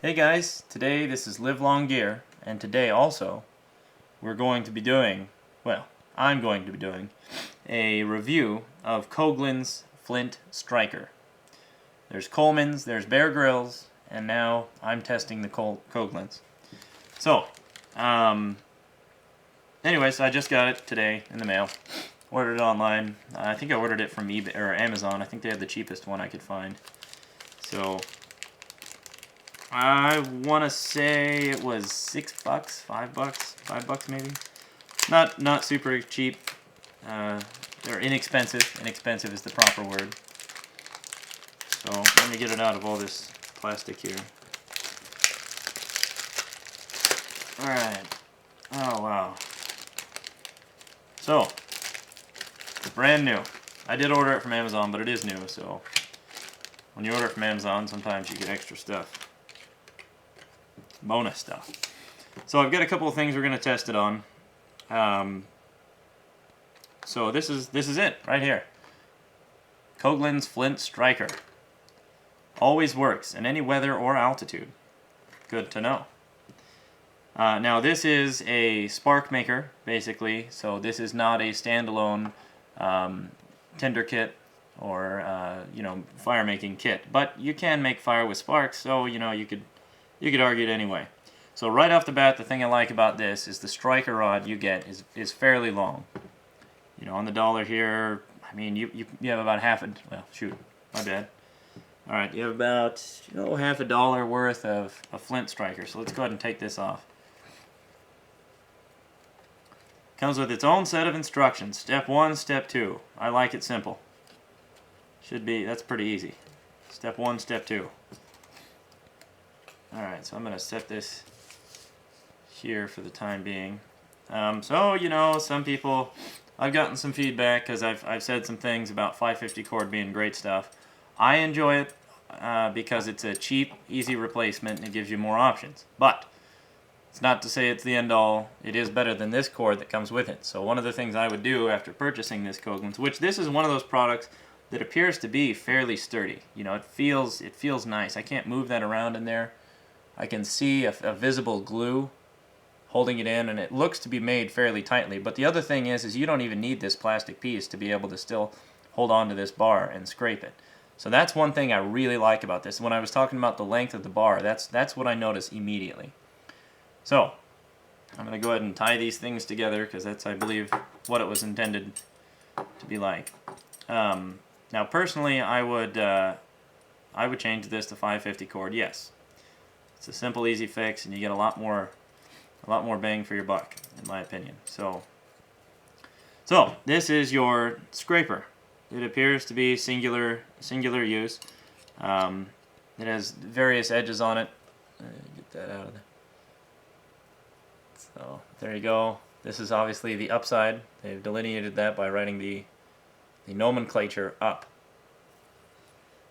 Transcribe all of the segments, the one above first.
Hey guys, today this is Live Long Gear, and today also we're going to be doing, I'm going to be doing a review of Coghlans Flint Striker. There's Coleman's, there's Bear Grylls, and now I'm testing the Coghlans. So, anyways, I just got it today in the mail. Ordered it online. I think I ordered it from eBay or Amazon. I think they had the cheapest one I could find. So I want to say it was $6, $5 maybe. Not super cheap. They're inexpensive. Inexpensive is the proper word. So let me get it out of all this plastic here. Alright. Oh wow. So, it's brand new. I did order it from Amazon, but it is new, so when you order it from Amazon, sometimes you get extra stuff. Bonus stuff. So I've got a couple of things we're going to test it on. So this is it right here. Coghlans Flint Striker. Always works in any weather or altitude. Good to know. Now this is a spark maker basically, so this is not a standalone tinder kit or fire making kit, but you can make fire with sparks, so you could argue it anyway. So right off the bat, the thing I like about this is the striker rod you get is fairly long. On the dollar here, I mean you have about my bad. All right, you have about half a dollar worth of a Flint striker. So let's go ahead and take this off. Comes with its own set of instructions. Step 1, Step 2. I like it simple. That's pretty easy. Step 1, Step 2. Alright, so I'm going to set this here for the time being. Some people, I've gotten some feedback because I've said some things about 550 cord being great stuff. I enjoy it because it's a cheap, easy replacement and it gives you more options. But it's not to say it's the end all. It is better than this cord that comes with it. So one of the things I would do after purchasing this Coghlans, which this is one of those products that appears to be fairly sturdy. It feels nice. I can't move that around in there. I can see a visible glue holding it in, and it looks to be made fairly tightly. But the other thing is you don't even need this plastic piece to be able to still hold on to this bar and scrape it. So that's one thing I really like about this. When I was talking about the length of the bar, that's what I noticed immediately. So, I'm going to go ahead and tie these things together because that's, I believe, what it was intended to be like. Now, personally, I would change this to 550 cord. Yes, it's a simple, easy fix, and you get a lot more bang for your buck, in my opinion. So this is your scraper. It appears to be singular use. It has various edges on it. Get that out of there. So there you go. This is obviously the upside. They've delineated that by writing the nomenclature up.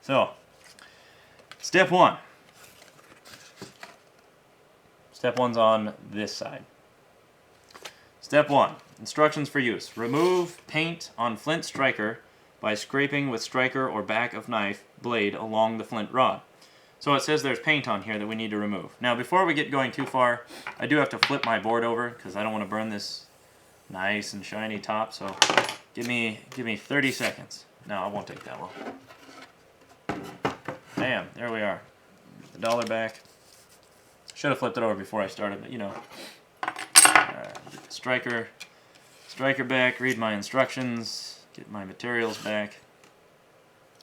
So, step 1. Step 1's on this side. Step 1. Instructions for use. Remove paint on Flint striker by scraping with striker or back of knife blade along the flint rod. So it says there's paint on here that we need to remove. Now before we get going too far, I do have to flip my board over because I don't want to burn this nice and shiny top. So give me 30 seconds. No, it won't take that long. Bam, there we are. Get the dollar back. Should have flipped it over before I started, but get the striker back, read my instructions, get my materials back.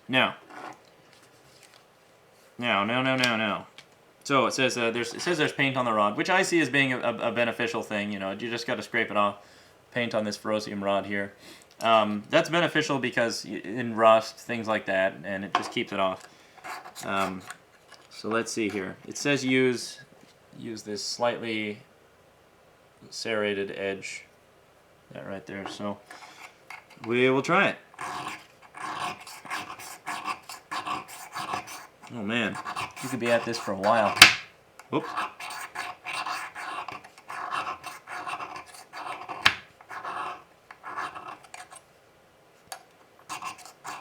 Now. So it says there's paint on the rod, which I see as being a beneficial thing. You just got to scrape it off. Paint on this ferrocium rod here. That's beneficial because in rust, things like that, and it just keeps it off. So let's see here. It says use this slightly serrated edge. That right there. So we will try it. Oh man, you could be at this for a while. Whoops.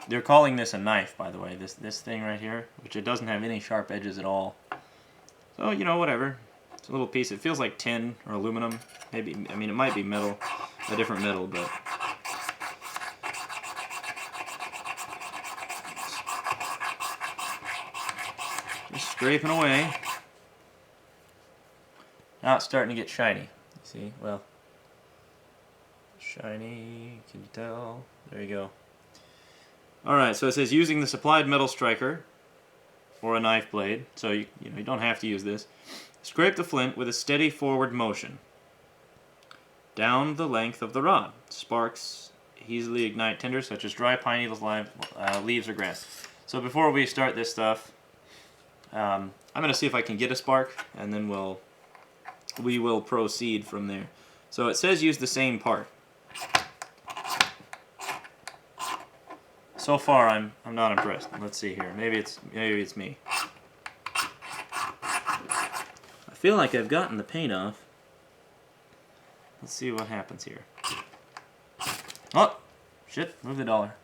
They're calling this a knife, by the way, this thing right here, which it doesn't have any sharp edges at all. So, you know, whatever. It's a little piece. It feels like tin or aluminum. Maybe, I mean, it might be metal, a different metal, but... Just scraping away. Now it's starting to get shiny. See? Well, shiny. Can you tell? There you go. Alright, so it says using the supplied metal striker or a knife blade. So you don't have to use this. Scrape the flint with a steady forward motion down the length of the rod. Sparks easily ignite tinder, such as dry pine needles, leaves, or grass. So before we start this stuff, I'm going to see if I can get a spark, and then we will proceed from there. So it says use the same part. So far, I'm not impressed. Let's see here. Maybe it's me. I feel like I've gotten the paint off. Let's see what happens here. Oh, shit! Move the dollar.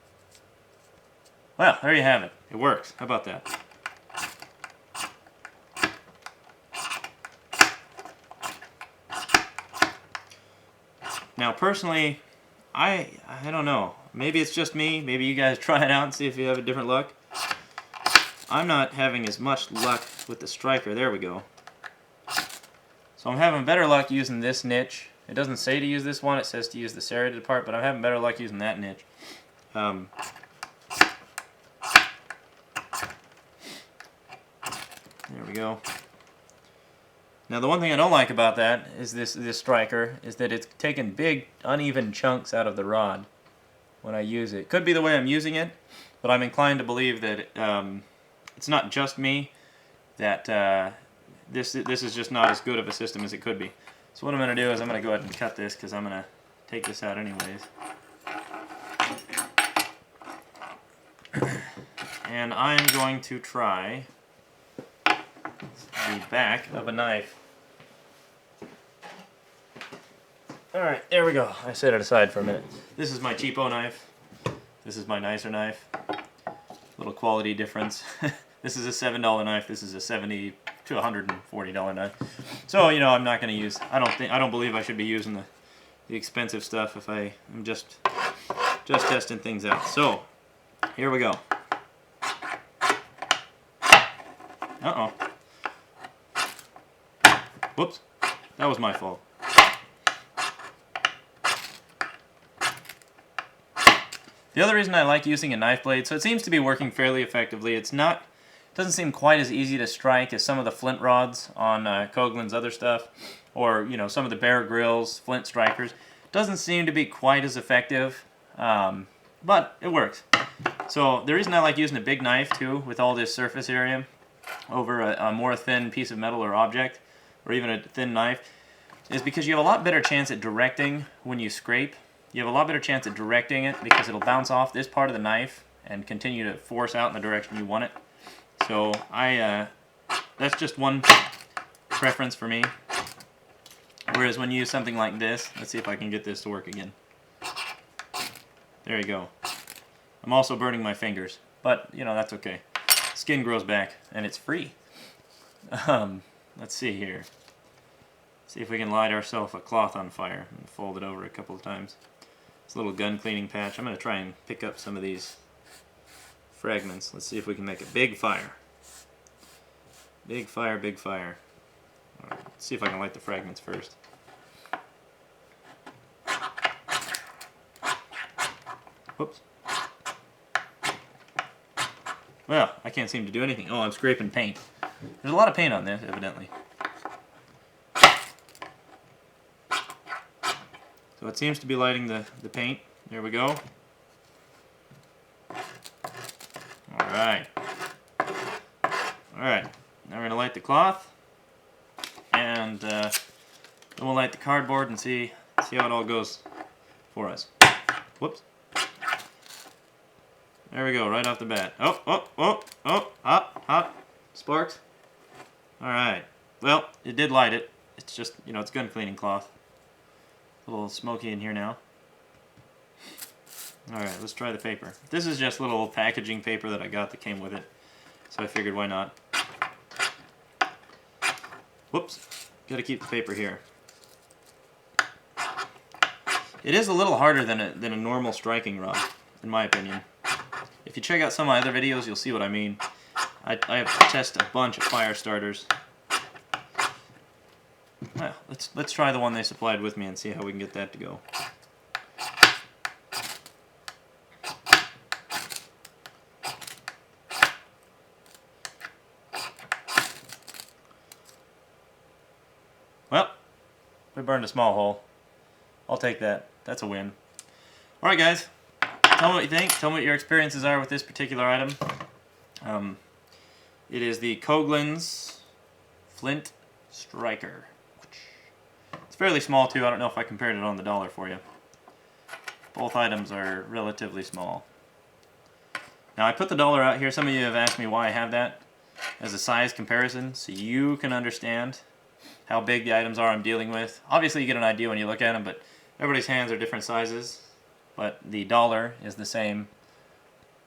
Well, there you have it. It works. How about that? Now, personally, I don't know. Maybe it's just me. Maybe you guys try it out and see if you have a different luck. I'm not having as much luck with the striker. There we go. So I'm having better luck using this niche. It doesn't say to use this one. It says to use the serrated part, but I'm having better luck using that niche. There we go. Now the one thing I don't like about that is this striker is that it's taking big uneven chunks out of the rod when I use it. Could be the way I'm using it, but I'm inclined to believe that it's not just me, that this is just not as good of a system as it could be. So what I'm going to do is I'm going to go ahead and cut this because I'm going to take this out anyways. And I'm going to try the back of a knife. Alright, there we go. I set it aside for a minute. This is my cheapo knife. This is my nicer knife. Little quality difference. This is a $7 knife. This is a $70 to $140 knife. So, you know, I'm not going to use... I don't believe I should be using the expensive stuff if I'm just testing things out. So, here we go. Uh-oh. Whoops. That was my fault. The other reason I like using a knife blade, so it seems to be working fairly effectively. It doesn't seem quite as easy to strike as some of the flint rods on Coghlans' other stuff, or you know, some of the Bear Grylls flint strikers. Doesn't seem to be quite as effective, but it works. So the reason I like using a big knife too, with all this surface area, over a more thin piece of metal or object, or even a thin knife, is because you have a lot better chance at directing when you scrape. You have a lot better chance at directing it because it'll bounce off this part of the knife and continue to force out in the direction you want it. So that's just one preference for me. Whereas when you use something like this, let's see if I can get this to work again. There you go. I'm also burning my fingers, but you know, that's okay. Skin grows back and it's free. Let's see here. See if we can light ourselves a cloth on fire and fold it over a couple of times. It's a little gun cleaning patch. I'm going to try and pick up some of these fragments. Let's see if we can make a big fire. Big fire, big fire. All right, let's see if I can light the fragments first. Whoops. Well, I can't seem to do anything. Oh, I'm scraping paint. There's a lot of paint on this, evidently. So it seems to be lighting the paint. There we go. Alright. Alright. Now we're going to light the cloth. And then we'll light the cardboard and see how it all goes for us. Whoops. There we go, right off the bat. Oh, hot, hot. Sparks. Alright. Well, it did light it. It's just, you know, it's gun cleaning cloth. A little smoky in here now. Alright, let's try the paper. This is just little packaging paper that I got that came with it. So I figured why not. Whoops, gotta keep the paper here. It is a little harder than a normal striking rod, in my opinion. If you check out some of my other videos, you'll see what I mean. I have tested a bunch of fire starters. Well, let's try the one they supplied with me and see how we can get that to go. Well, we burned a small hole. I'll take that. That's a win. Alright guys, tell me what you think. Tell me what your experiences are with this particular item. It is the Coghlans Flint Striker. It's fairly small too. I don't know if I compared it on the dollar for you. Both items are relatively small. Now I put the dollar out here. Some of you have asked me why I have that as a size comparison, so you can understand how big the items are I'm dealing with. Obviously you get an idea when you look at them, but everybody's hands are different sizes. But the dollar is the same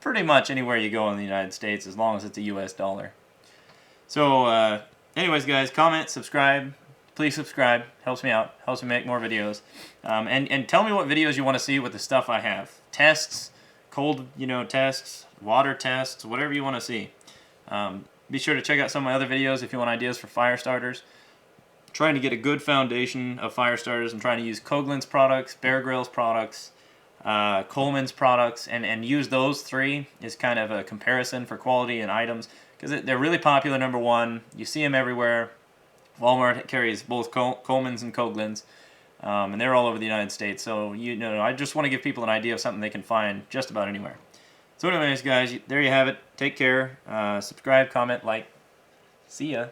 pretty much anywhere you go in the United States, as long as it's a US dollar. So anyways guys, comment, subscribe. Please subscribe. Helps me out. Helps me make more videos. And tell me what videos you want to see with the stuff I have. Tests, cold tests, water tests, whatever you want to see. Be sure to check out some of my other videos if you want ideas for fire starters. Trying to get a good foundation of fire starters. I'm trying to use Coghlans products, Bear Grylls products, Coleman's products, and use those three as kind of a comparison for quality and items, because they're really popular. Number one, you see them everywhere. Walmart carries both Coleman's and Coghlans, and they're all over the United States. So I just want to give people an idea of something they can find just about anywhere. So anyways guys, there you have it. Take care. Subscribe, comment, like. See ya.